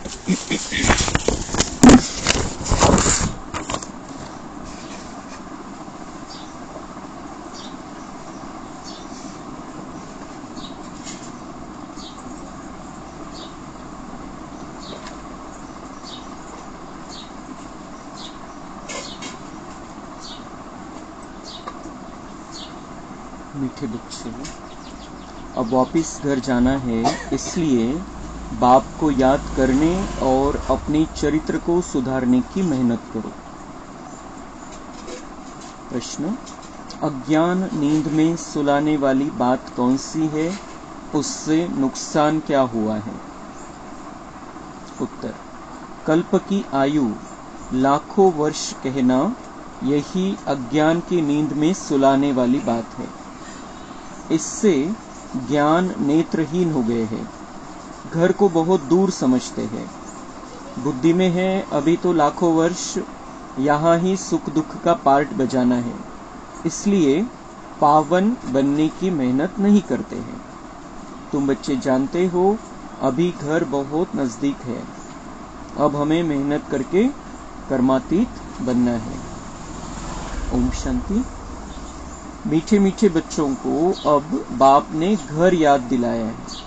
मीठे बच्चे, अब वापस घर जाना है, इसलिए बाप को याद करने और अपने चरित्र को सुधारने की मेहनत करो। प्रश्न, अज्ञान नींद में सुलाने वाली बात कौन सी है? उससे नुकसान क्या हुआ है? उत्तर, कल्प की आयु लाखों वर्ष कहना यही अज्ञान की नींद में सुलाने वाली बात है। इससे ज्ञान नेत्रहीन हो गए हैं, घर को बहुत दूर समझते हैं। बुद्धि में है अभी तो लाखों वर्ष यहाँ ही सुख दुख का पार्ट बजाना है, इसलिए पावन बनने की मेहनत नहीं करते हैं। तुम बच्चे जानते हो अभी घर बहुत नजदीक है, अब हमें मेहनत करके कर्मातीत बनना है। ओम शांति। मीठे मीठे बच्चों को अब बाप ने घर याद दिलाया है।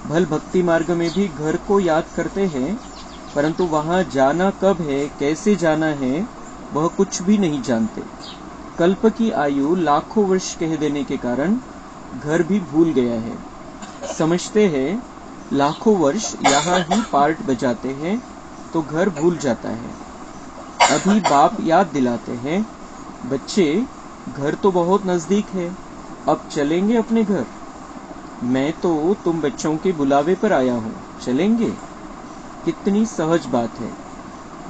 भल भक्ति मार्ग में भी घर को याद करते हैं, परंतु वहां जाना कब है, कैसे जाना है, वह कुछ भी नहीं जानते। कल्प की आयु लाखों वर्ष कह देने के कारण घर भी भूल गया है। समझते हैं लाखों वर्ष यहाँ ही पार्ट बजाते हैं, तो घर भूल जाता है। अभी बाप याद दिलाते हैं, बच्चे घर तो बहुत नजदीक है, अब चलेंगे अपने घर। मैं तो तुम बच्चों के बुलावे पर आया हूँ, चलेंगे। कितनी सहज बात है।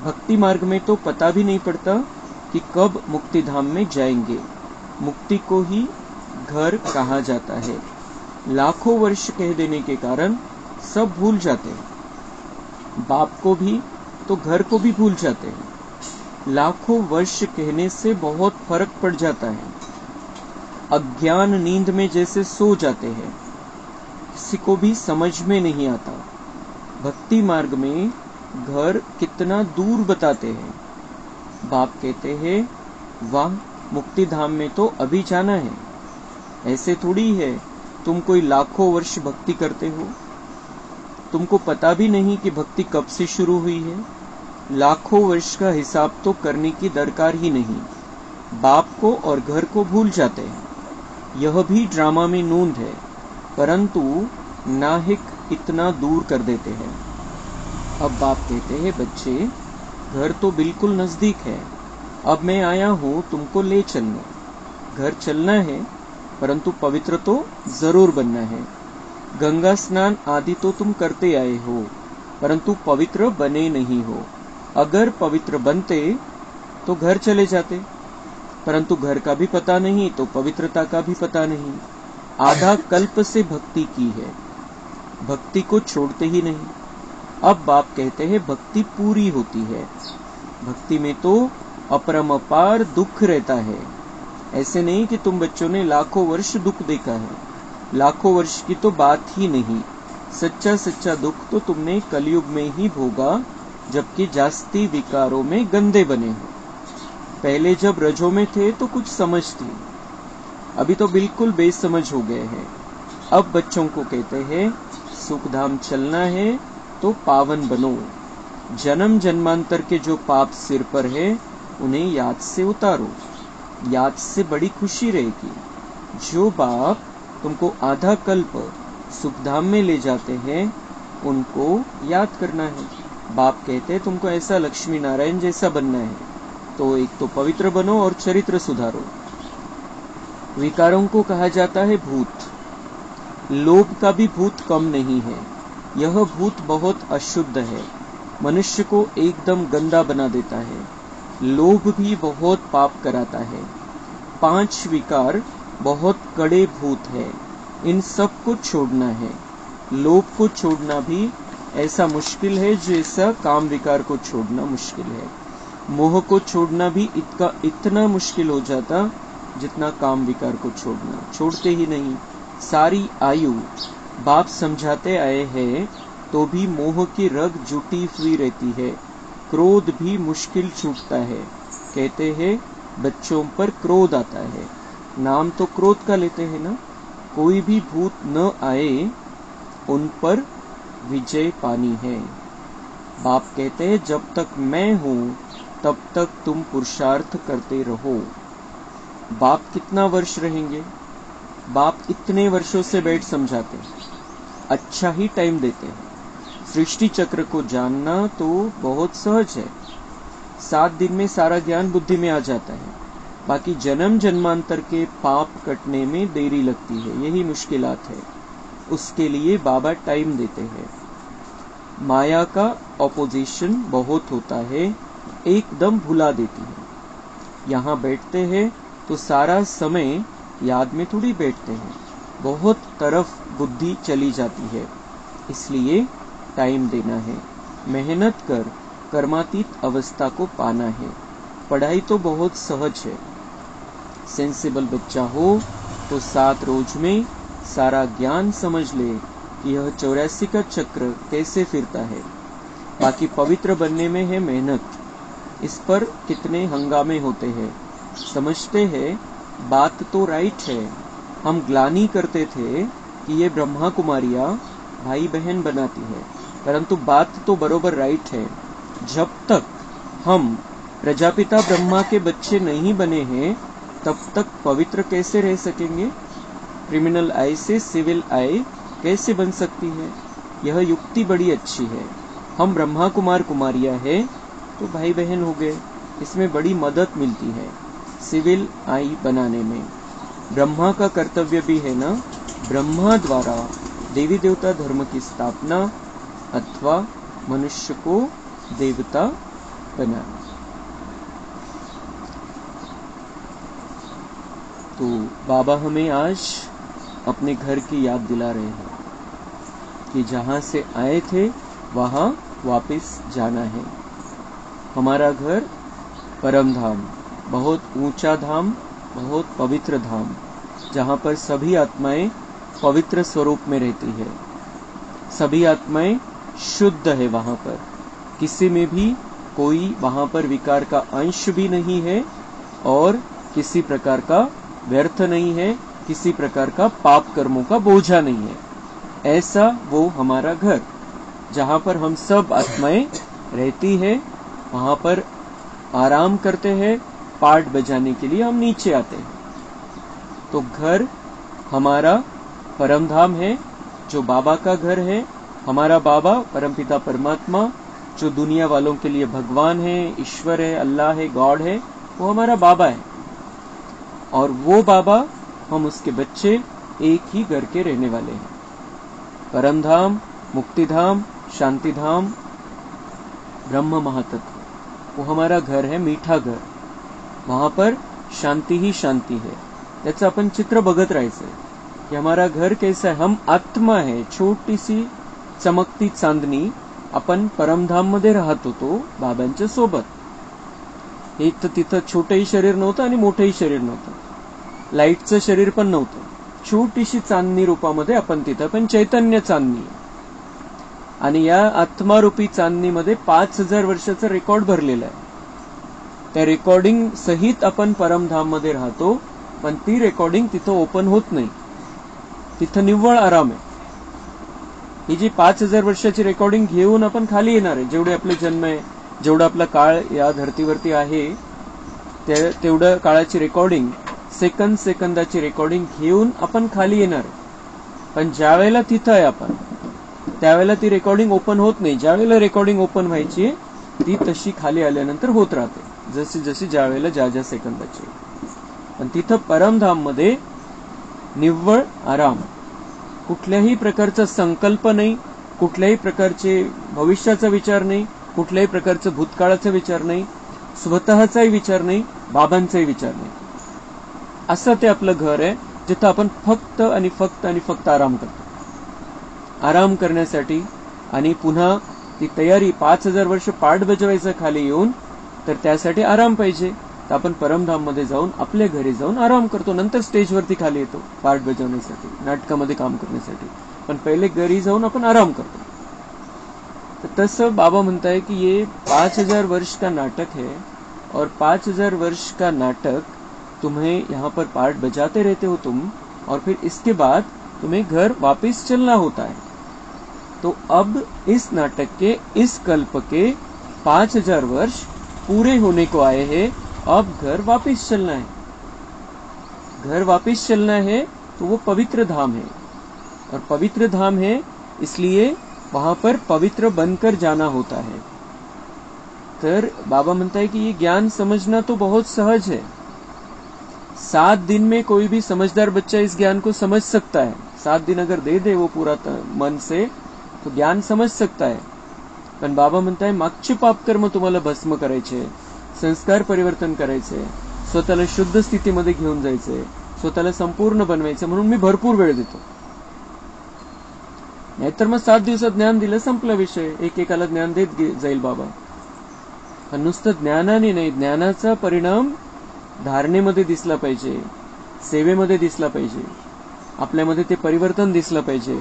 भक्ति मार्ग में तो पता भी नहीं पड़ता कि कब मुक्ति धाम में जाएंगे। मुक्ति को ही घर कहा जाता है। लाखों वर्ष कह देने के कारण सब भूल जाते हैं। बाप को भी तो घर को भी भूल जाते हैं। लाखों वर्ष कहने से बहुत फर्क पड़ जाता है। अज्ञान नींद में जैसे सो जाते हैं, किसी को भी समझ में नहीं आता। भक्ति मार्ग में घर कितना दूर बताते हैं। बाप कहते हैं, वाह, मुक्ति धाम में तो अभी जाना है। ऐसे थोड़ी है तुम कोई लाखों वर्ष भक्ति करते हो, तुमको पता भी नहीं कि भक्ति कब से शुरू हुई है। लाखों वर्ष का हिसाब तो करने की दरकार ही नहीं। बाप को और घर को भूल जाते हैं। यह भी ड्रामा में नूंद है, परंतु नाहिक इतना दूर कर देते हैं। अब बाप कहते हैं, बच्चे घर तो बिल्कुल नजदीक है, अब मैं आया हूँ तुमको ले चलने। घर चलना है, परंतु पवित्र तो जरूर बनना है। गंगा स्नान आदि तो तुम करते आए हो, परंतु पवित्र बने नहीं हो। अगर पवित्र बनते तो घर चले जाते, परंतु घर का भी पता नहीं तो पवित्रता का भी पता नहीं। आधा कल्प से भक्ति की है, भक्ति को छोड़ते ही नहीं। अब बाप कहते हैं, भक्ति पूरी होती है। भक्ति में तो अपरंपार दुख रहता है। ऐसे नहीं कि तुम बच्चों ने लाखों वर्ष दुख देखा है, लाखों वर्ष की तो बात ही नहीं। सच्चा सच्चा दुख तो तुमने कलयुग में ही भोगा, जबकि जास्ती विकारों में गंदे बने हो। पहले जब रजों में थे तो कुछ समझ थी, अभी तो बिल्कुल बेसमझ हो गए हैं। अब बच्चों को कहते हैं, सुखधाम चलना है तो पावन बनो। जन्म जन्मांतर के जो पाप सिर पर है, उन्हें याद से उतारो। याद से बड़ी खुशी रहेगी। जो बाप तुमको आधा कल्प सुखधाम में ले जाते हैं, उनको याद करना है। बाप कहते हैं, तुमको ऐसा लक्ष्मी नारायण जैसा बनना है, तो एक तो पवित्र बनो और चरित्र सुधारो। विकारों को कहा जाता है भूत। लोभ का भी भूत कम नहीं है। यह भूत बहुत अशुद्ध है, मनुष्य को एकदम गंदा बना देता है। लोभ भी बहुत पाप कराता है। 5 विकार बहुत कड़े भूत है, इन सब को छोड़ना है। लोभ को छोड़ना भी ऐसा मुश्किल है जैसा काम विकार को छोड़ना मुश्किल है। मोह को छोड़ना भी इतना मुश्किल हो जाता जितना काम विकार को छोड़ना। छोड़ते ही नहीं। सारी आयु बाप समझाते आए हैं, तो भी मोह की रग जुटी हुई रहती है, क्रोध भी मुश्किल छूटता है। कहते हैं बच्चों पर क्रोध आता है, नाम तो क्रोध का लेते हैं ना। कोई भी भूत न आए, उन पर विजय पानी है। बाप कहते हैं जब तक मैं हूं तब तक तुम पुरुषार्थ करते रहो। बाप कितना वर्ष रहेंगे? बाप इतने वर्षों से बैठ समझाते हैं, अच्छा ही टाइम देते हैं। सृष्टि चक्र को जानना तो बहुत सहज है, 7 दिन में सारा ज्ञान बुद्धि में आ जाता है। बाकी जन्म जन्मांतर के पाप कटने में देरी लगती है, यही मुश्किलात है। उसके लिए बाबा टाइम देते हैं। माया का ऑपोजिशन बहुत होता है, एकदम भुला देती है। यहाँ बैठते हैं तो सारा समय याद में थोड़ी बैठते हैं, बहुत तरफ बुद्धि चली जाती है। इसलिए टाइम देना है, मेहनत कर कर्मातीत अवस्था को पाना है। पढ़ाई तो बहुत सहज है, सेंसिबल बच्चा हो तो 7 रोज में सारा ज्ञान समझ ले कि यह 84 का चक्र कैसे फिरता है। बाकी पवित्र बनने में है मेहनत, इस पर कितने हंगामे होते हैं। समझते हैं बात तो राइट है, हम ग्लानि करते थे कि ये ब्रह्मा कुमारियां भाई बहन बनाती है, परंतु बात तो बरोबर राइट है। जब तक हम प्रजापिता ब्रह्मा के बच्चे नहीं बने हैं तब तक पवित्र कैसे रह सकेंगे? क्रिमिनल आई से सिविल आई कैसे बन सकती है? यह युक्ति बड़ी अच्छी है। हम ब्रह्मा कुमार कुमारियां हैं तो भाई बहन हो गए, इसमें बड़ी मदद मिलती है सिविल आई बनाने में। ब्रह्मा का कर्तव्य भी है ना, ब्रह्मा द्वारा देवी देवता धर्म की स्थापना अथवा मनुष्य को देवता बनाना। तो बाबा हमें आज अपने घर की याद दिला रहे हैं कि जहां से आए थे वहां वापस जाना है। हमारा घर परम धाम, बहुत ऊंचा धाम, बहुत पवित्र धाम, जहां पर सभी आत्माएं पवित्र स्वरूप में रहती है। सभी आत्माएं शुद्ध है, वहां पर किसी में भी कोई वहां पर विकार का अंश भी नहीं है और किसी प्रकार का व्यर्थ नहीं है, किसी प्रकार का पाप कर्मों का बोझा नहीं है। ऐसा वो हमारा घर, जहां पर हम सब आत्माएं रहती है, वहां पर आराम करते हैं। पाठ बजाने के लिए हम नीचे आते हैं। तो घर हमारा परमधाम है, जो बाबा का घर है। हमारा बाबा परमपिता परमात्मा, जो दुनिया वालों के लिए भगवान है, ईश्वर है, अल्लाह है, गॉड है, वो हमारा बाबा है। और वो बाबा, हम उसके बच्चे, एक ही घर के रहने वाले हैं। परमधाम, मुक्तिधाम, शांतिधाम, ब्रह्म महातत्व, वो हमारा घर है, मीठा घर। वहां पर शांती ही शांती है। त्याचं आपण चित्र बघत राहायचंय की हमारा घर कैसा है। हम आत्मा है, छोटीशी चमकती चांदणी। आपण परमधाम मध्ये राहत होतो बाबांच्या सोबत। एक तर तिथं छोटंही शरीर नव्हतं आणि मोठंही शरीर नव्हतं, लाईटचं शरीर पण नव्हतं। छोटीशी चांदणी रूपामध्ये आपण तिथं, पण चैतन्य चांदणी। आणि या आत्मारूपी चांदणीमध्ये 5000 वर्षाचं रेकॉर्ड भरलेलं आहे। त्या रेकॉर्डिंग सहित आपण परमधाम मध्ये राहतो, पण ती रेकॉर्डिंग तिथं ओपन होत नाही। तिथं निव्वळ आराम आहे। ही जी 5000 वर्षाची रेकॉर्डिंग घेऊन आपण खाली येणार आहे। जेवढे आपले जन्म आहे, जेवढा आपला काळ या धर्तीवरती आहे, तेवढं काळाची रेकॉर्डिंग, सेकंदाची रेकॉर्डिंग घेऊन आपण खाली येणार आहे। पण ज्या वेळेला तिथं आहे आपण, त्यावेळेला ती रेकॉर्डिंग ओपन होत नाही। ज्या वेळेला रेकॉर्डिंग ओपन व्हायची ती तशी खाली आल्यानंतर होत राहते, जशी जशी ज्या वेळेला ज्या सेकंदाची। पण तिथं परमधाम मध्ये निव्वळ आराम, कुठल्याही प्रकारचा संकल्प नाही, कुठल्याही प्रकारचे भविष्याचा विचार नाही, कुठल्याही प्रकारचं भूतकाळाचा विचार नाही, स्वतःचाही विचार नाही, बाबांचाही विचार नाही। असं ते आपलं घर आहे, जिथं आपण फक्त आणि फक्त आणि फक्त आराम करतो। आराम करण्यासाठी आणि पुन्हा ती तयारी 5000 वर्ष पाठ बजवायचं खाली येऊन, तर त्यासाठी आराम पाहिजे। तर आपण परमधाम मध्ये जाऊन आपल्या घरी जाऊन आराम करतो, नंतर स्टेजवरती खाली येतो पाठ बजावण्यासाठी, नाटकामध्ये काम करण्यासाठी। पण पहिले घरी जाऊन आपण आराम करतो। तसं बाबा म्हणताय कि ये 5000 वर्ष का नाटक है और 5000 वर्ष का नाटक तुम्हें यहाँ पर पार्ट बजाते रहते हो तुम, और फिर इसके बाद तुम्हें घर वापस चलना होता है। तो अब इस नाटक के इस कल्प के 5000 वर्ष पूरे होने को आए हैं, अब घर वापस चलना है। घर वापस चलना है तो वो पवित्र धाम है, और पवित्र धाम है इसलिए वहां पर पवित्र बनकर जाना होता है। तर बाबा म्हणता है कि ये ज्ञान समझना तो बहुत सहज है। 7 दिन में कोई भी समझदार बच्चा इस ज्ञान को समझ सकता है। 7 दिन अगर दे दे वो पूरा मन से तो ज्ञान समझ सकता है। पण बाबा म्हणताय मागचे पाप कर्म तुम्हाला भस्म करायचे, संस्कार परिवर्तन करायचे, स्वतःला शुद्ध स्थितीमध्ये घेऊन जायचे, स्वतःला संपूर्ण बनवायचं, म्हणून मी भरपूर वेळ देतो। नाहीतर मग 7 दिवसात ज्ञान दिलं, संपला विषय, एकेकाला ज्ञान देत जाईल बाबा। पण नुसतं ज्ञानाने नाही, ज्ञानाचा परिणाम धारणेमध्ये दिसला पाहिजे, सेवेमध्ये दिसला पाहिजे, आपल्यामध्ये ते परिवर्तन दिसलं पाहिजे,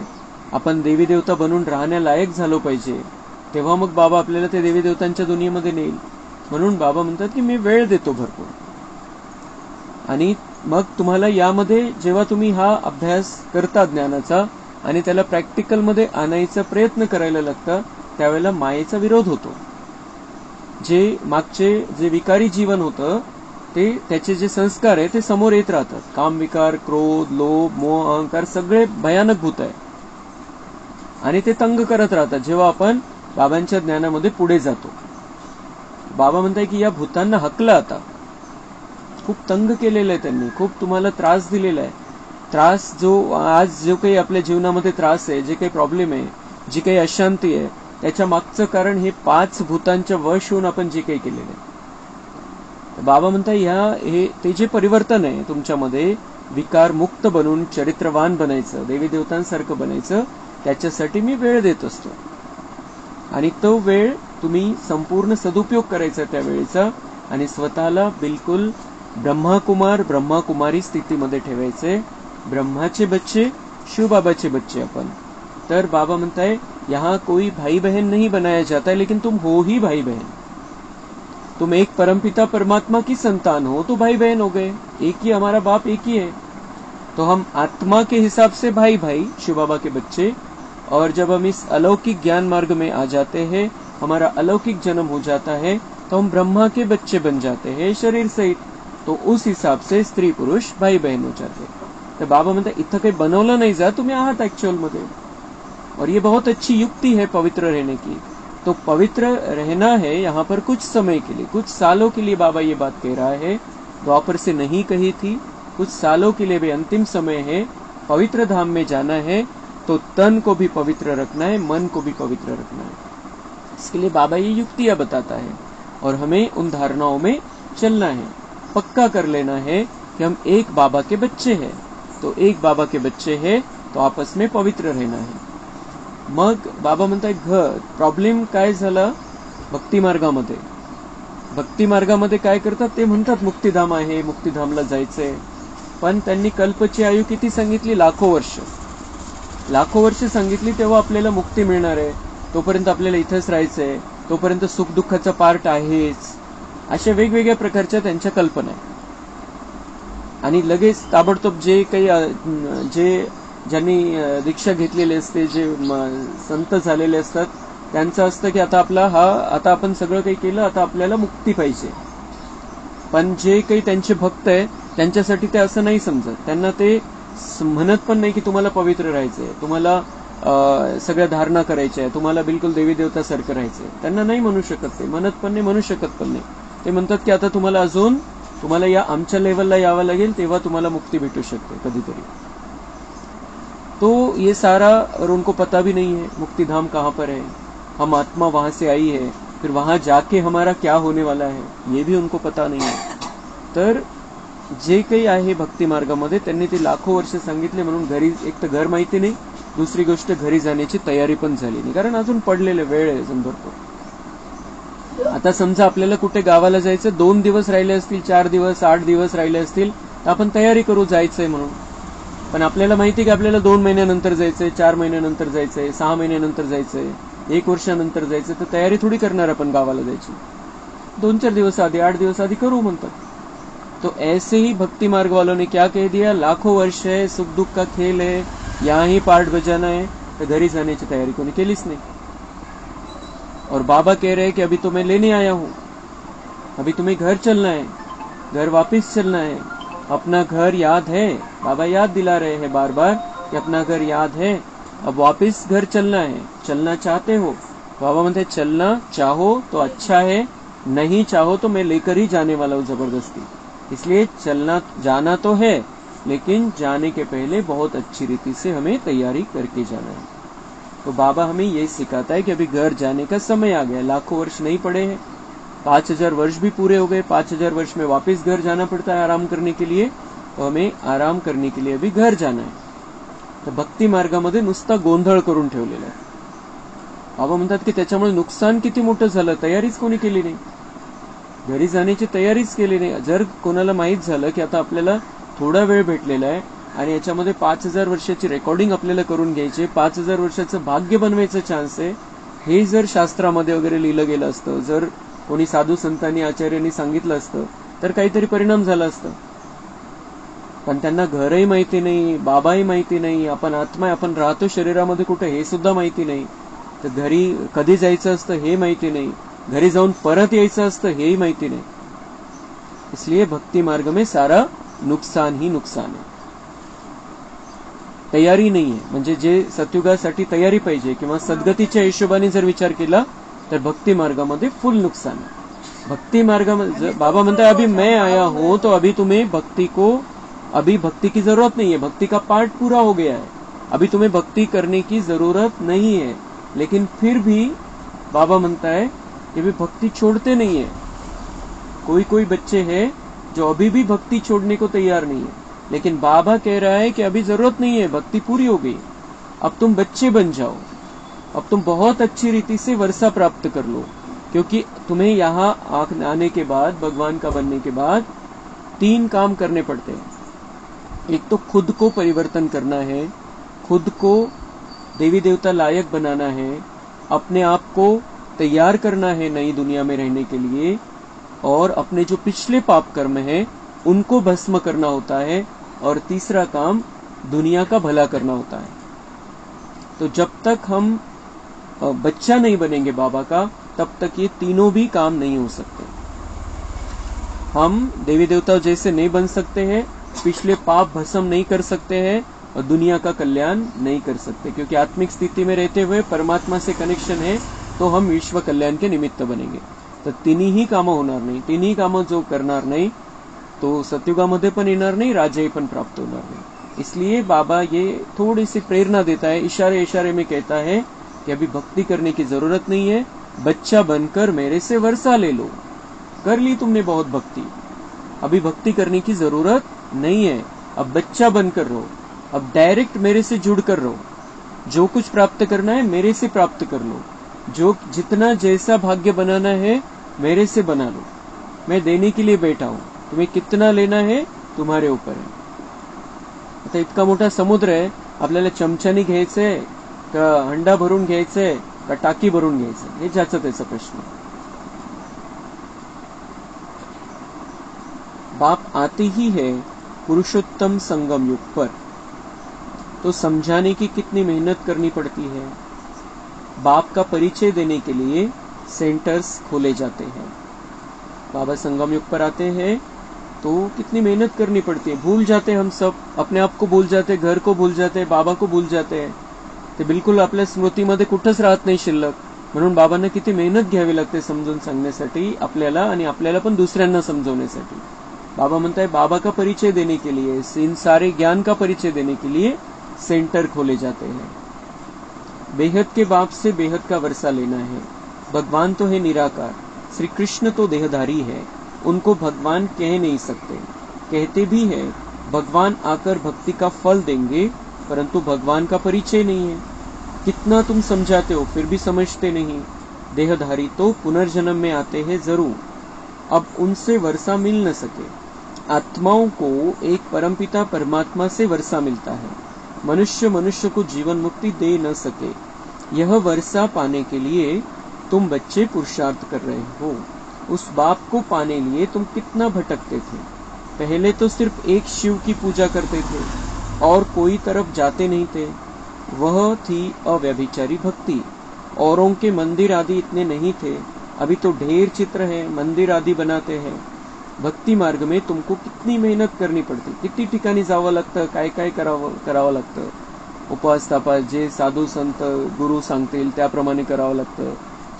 आपण देवी देवता बनून राहण्यालायक झालो पाहिजे, तेव्हा मग बाबा आपल्याला ते देवी देवतांच्या दुनियेमध्ये नेईल। म्हणून बाबा म्हणतात की मी वेळ देतो भरपूर, आणि मग तुम्हाला यामध्ये जेव्हा तुम्ही हा अभ्यास करता ज्ञानाचा आणि त्याला प्रॅक्टिकल मध्ये आणायचा प्रयत्न करायला लागता, त्यावेळेला मायेचा विरोध होतो। जे मागचे जे विकारी जीवन होतं ते त्याचे जे संस्कार आहे ते समोर येत राहतात। काम विकार, क्रोध, लोभ, मोह, अहंकार सगळे भयानक भूत आहे, आणि ते तंग करत राहतात जेव्हा आपण बाबांच्या ज्ञानामध्ये पुढे जातो। बाबा म्हणताय की या भूतांना हकला, आता खूप तंग केलेलं आहे त्यांनी, खूप तुम्हाला त्रास दिलेला आहे। त्रास जो काही आपल्या जीवनामध्ये त्रास आहे, जे काही प्रॉब्लेम आहे, जी काही अशांती आहे, त्याच्या मागचं कारण हे 5 भूतांच्या वश होऊन आपण जे काही केलेलं आहे। बाबा म्हणताय हे ते जे परिवर्तन आहे तुमच्यामध्ये, विकार मुक्त बनून चरित्रवान बनायचं, देवी देवतांसारखं बनायचं, त्याच्यासाठी मी वेळ देत असतो, आणि तो वेळ तुम्ही संपूर्ण सदुपयोग करायचा त्या वेळेचा, आणि स्वतःला बिलकुल ब्रह्माकुमार ब्रह्माकुमारी स्थितीमध्ये ठेवायचे। ब्रह्माचे बच्चे, शिव बाबाचे बच्चे अपन। तर बाबा म्हणताय यहाँ कोई भाई बहन नहीं बनाया जाता है, लेकिन तुम हो ही भाई बहन। तुम एक परमपिता परमात्मा की संतान हो तो भाई बहन हो गए, एक ही हमारा बाप एक ही है। तो हम आत्मा के हिसाब से भाई भाई शिव बाबा के बच्चे, और जब हम इस अलौकिक ज्ञान मार्ग में आ जाते हैं, हमारा अलौकिक जन्म हो जाता है, तो हम ब्रह्मा के बच्चे बन जाते हैं शरीर सहित। तो उस हिसाब से स्त्री पुरुष भाई बहन हो जाते हैं। तो बाबा म्हणतात इथं काही बनवलं नाही जा, तुम्ही आहात ऍक्च्युअल मध्ये, और ये बहुत अच्छी युक्ति है पवित्र रहने की। तो पवित्र रहना है यहाँ पर कुछ समय के लिए, कुछ सालों के लिए बाबा ये बात कह रहा है, द्वापर से नहीं कही थी, कुछ सालों के लिए भी अंतिम समय है। पवित्र धाम में जाना है तो तन को भी पवित्र रखना है, मन को भी पवित्र रखना है। इसके लिए बाबा ये युक्तियां बताता है, और हमें उन धारणाओं में चलना है। पक्का कर लेना है कि हम एक बाबा के बच्चे हैं, तो एक बाबा के बच्चे हैं तो आपस में पवित्र रहना है। मग बाबा म्हणताय प्रॉब्लेम काय झाला भक्ती मार्गामध्ये। भक्ती मार्गामध्ये काय करतात ते म्हणतात मुक्तिधाम आहे, मुक्तिधामला जायचंय, पण त्यांनी कल्पची आयु किती सांगितली? लाखो वर्ष। लाखो वर्ष सांगितली तेव्हा आपल्याला मुक्ती मिळणार आहे, तोपर्यंत आपल्याला इथंच राहायचंय, तोपर्यंत सुख दुःखाचा पार्ट आहेच, अशा वेगवेगळ्या प्रकारच्या त्यांच्या कल्पना आहे। आणि लगेच ताबडतोब जे काही ज्यांनी दीक्षा घेतलेली असते, जे संत झालेले असतात, त्यांचं असतं की आता आपण सगळं काही केलं, आता आपल्याला मुक्ती पाहिजे। पण जे काही त्यांचे भक्त आहे त्यांच्यासाठी ते असं नाही समजत, त्यांना ते म्हणत पण नाही की तुम्हाला पवित्र राहायचंय, तुम्हाला सगळ्या धारणा करायच्या आहे, तुम्हाला बिलकुल देवी देवतासारखं राहायचंय, त्यांना नाही म्हणू शकत, ते म्हणत पण नाही, म्हणू शकत पण नाही। ते म्हणतात की आता तुम्हाला या आमच्या लेवलला यावं लागेल, तेव्हा तुम्हाला मुक्ती भेटू शकते कधीतरी। तो ये सारा, और उनको पता भी नहीं है मुक्तिधाम कहाँ पर है, हम आत्मा वहां से आई है, फिर वहां जाके हमारा क्या होने वाला है ये भी उनको पता नहीं है। तर जे काही आहे भक्ती मार्गामध्ये त्यांनी ते लाखो वर्ष सांगितले, म्हणून घरी एक तर घर माहिती नाही, दुसरी गोष्ट घरी जाण्याची तयारी पण झाली नाही, कारण अजून पडलेले वेळ आहे अजून भरपूर। आता समजा आपल्याला कुठे गावाला जायचं, 2 दिवस राहिले असतील, 4 दिवस, 8 दिवस राहिले असतील, तर आपण तयारी करू जायचंय म्हणून। पण आपल्याला माहिती की आपल्याला 2 महिन्यानंतर जायचंय, 4 महिन्यानंतर जायचंय, 6 महिन्यानंतर जायचंय, 1 वर्षानंतर जायचं, तर तयारी थोडी करणार आपण गावाला जायची. 2-4 दिवस आधी, 8 दिवस आधी करू म्हणतात. तो ऐसे ही भक्ति मार्ग वालों ने क्या कह दिया, लाखों वर्ष है, सुख दुख का खेल है, यहाँ ही पार्ट बजाना है, तो घरी जाण्याची तयारी कोणी केलीच नाही. और बाबा कह रहे हैं कि अभी तो मैं लेने आया हूं, अभी तुम्हें घर चलना है, घर वापस चलना है. अपना घर याद है, बाबा याद दिला रहे हैं बार बार कि अपना घर याद है, अब वापस घर चलना है. चलना चाहते हो, बाबा म्हणते चलना चाहो तो अच्छा है, नहीं चाहो तो मैं लेकर ही जाने वाला हूं जबरदस्ती. इसलिए चलना जाना तो है, लेकिन जाने के पहले बहुत अच्छी रीति से हमें तैयारी करके जाना है. तो बाबा हमें ये सिखाता है कि अभी घर जाने का समय आ गया. लाखों वर्ष नहीं पड़े हैं, 5000 वर्ष भी पूरे हो गए. 5000 वर्ष में वापस घर जाना पड़ता है आराम करने के लिए, तो हमें आराम करने के लिए अभी घर जाना है. तर भक्ती मार्गामध्ये नुसता गोंधळ करून ठेवलेला आहे. बाबा म्हणतात की त्याच्यामुळे नुकसान किती मोठं झालं, तयारीच कोणी केली नाही, घरी जाण्याची तयारीच केली नाही. जर कोणाला माहित झालं की आता आपल्याला थोडा वेळ भेटलेला आहे आणि याच्यामध्ये 5000 वर्षाची रेकॉर्डिंग आपल्याला करून घ्यायची, 5000 वर्षाचं भाग्य बनवायचं चान्स आहे, हे जर शास्त्रामध्ये वगैरे लिहिलं गेलं असतं, जर कोणी साधू संतांनी आचार्यांनी सांगितलं असतं, तर काहीतरी परिणाम झाला असता. पण त्यांना घरही माहिती नाही, बाबाही माहिती नाही, आपण आत्मा आहे, आपण राहतो शरीरामध्ये कुठे हे सुद्धा माहिती नाही, तर घरी कधी जायचं असतं हे माहिती नाही, घरी जाऊन परत यायचं असतं हेही माहिती नाही. इसलिए भक्ति मार्ग में सारा नुकसान ही नुकसान आहे. तयारी नाही आहे, म्हणजे जे सत्युगासाठी तयारी पाहिजे किंवा सद्गतीच्या हिशोबाने जर विचार केला तर भक्ति मार्गामध्ये फुल नुकसान है. भक्ति मार्गामध्ये बाबा म्हणतात अभी मैं आया हूं, तो अभी तुम्हें अभी भक्ति की जरूरत नहीं है, भक्ति का पार्ट पूरा हो गया है, अभी तुम्हें भक्ति करने की जरूरत नहीं है. लेकिन फिर भी बाबा म्हणता है कि भी भक्ति छोड़ते नहीं है. कोई बच्चे हैं जो अभी भी भक्ति छोड़ने को तैयार नहीं है, लेकिन बाबा कह रहा है कि अभी जरूरत नहीं है, भक्ति पूरी हो गई, अब तुम बच्चे बन जाओ, अब तुम बहुत अच्छी रीति से वर्षा प्राप्त कर लो. क्योंकि तुम्हें यहाँ आने के बाद, भगवान का बनने के बाद 3 काम करने पड़ते हैं. एक तो खुद को परिवर्तन करना है, खुद को देवी देवता लायक बनाना है, अपने आप को तैयार करना है नई दुनिया में रहने के लिए, और अपने जो पिछले पाप कर्म हैं उनको भस्म करना होता है, और तीसरा काम दुनिया का भला करना होता है. तो जब तक हम बच्चा नहीं बनेंगे बाबा का, तब तक ये तीनों भी काम नहीं हो सकते. हम देवी देवता जैसे नहीं बन सकते हैं, पिछले पाप भस्म नहीं कर सकते हैं, और दुनिया का कल्याण नहीं कर सकते. क्योंकि आत्मिक स्थिति में रहते हुए परमात्मा से कनेक्शन है, तो हम विश्व कल्याण के निमित्त बनेंगे. तर तिन्ही कामं होणार नाही. तिन्ही कामं जो करणार नाही तो सत्युगामध्ये पण येणार नाही, राज्यही पण प्राप्त होणार नाही. इसलिए बाबा ये थोड़ी सी प्रेरणा देता है, इशारे इशारे में कहता है कि अभी भक्ति करने की जरूरत नहीं है, बच्चा बनकर मेरे से वर्षा ले लो. कर ली तुमने बहुत भक्ति, अभी भक्ति करने की जरूरत नहीं है, अब बच्चा बनकर रहो, अब डायरेक्ट मेरे से जुड़कर रहो, जो कुछ प्राप्त करना है मेरे से प्राप्त कर लो, जो जितना जैसा भाग्य बनाना है मेरे से बना लो, मैं देने के लिए बैठा हूं, तुम्हें कितना लेना है तुम्हारे ऊपर है. आता इतका मोठा समुद्र आहे, आपल्याला चमच्याने घ्यायचंय का हंडा भरून घ्यायचंय का टाकी भरून घ्यायचंय, हे ज्याचा त्याचा प्रश्न. बाप आते ही है पुरुषोत्तम संगम युग पर, तो समझाने की कितनी मेहनत करनी पड़ती है. बाप का परिचय देने के लिए सेंटर्स खोले जाते हैं. बाबा संगम युग पर आते हैं तो कितनी मेहनत करनी पड़ती है. भूल जाते हम सब, अपने आप को भूल जाते, घर को भूल जाते, बाबा को भूल जाते हैं. ते बिलकुल आपल्या स्मृतीमध्ये कुठंच राहत नाही शिल्लक. म्हणून बाबांना किती मेहनत घ्यावी लागते समजून सांगण्यासाठी आपल्याला, आणि आपल्याला पण दुसऱ्यांना समजवण्यासाठी. बाबा म्हणता है बाबा का परिचय देने के लिए, इन सारे ज्ञान का परिचय देने के लिए सेंटर खोले जाते हैं. बेहद के बाप से बेहद का वर्षा लेना है. भगवान तो है निराकार, श्री कृष्ण तो देहधारी है, उनको भगवान कह नहीं सकते. कहते भी है भगवान आकर भक्ति का फल देंगे, परंतु भगवान का परिचय नहीं है. कितना तुम समझाते हो फिर भी समझते नहीं. देहधारी तो पुनर्जन्म में आते हैं जरूर, अब उनसे वर्षा मिल न सके. आत्माओं को एक परमपिता परमात्मा से वर्षा मिलता है. मनुष्य को जीवन मुक्ति दे न सके. यह वर्षा पाने के लिए तुम बच्चे पुरुषार्थ कर रहे हो। उस बाप को पाने लिए तुम कितना भटकते थे। पहले तो सिर्फ एक शिव की पूजा करते थे और कोई तरफ जाते नहीं थे। वह थी अव्यभिचारी भक्ति। औरों के मंदिर आदि इतने नहीं थे। अभी तो ढेर चित्र है, मंदिर आदि बनाते हैं। भक्ती मार्ग में तुमको कितनी मेहनत करनी पडते, किती ठिकाणी जावं लागतं, काय काय करावं लागतं। उपवास तापास जे साधू संत गुरु सांगतील त्याप्रमाणे करावं लागतं।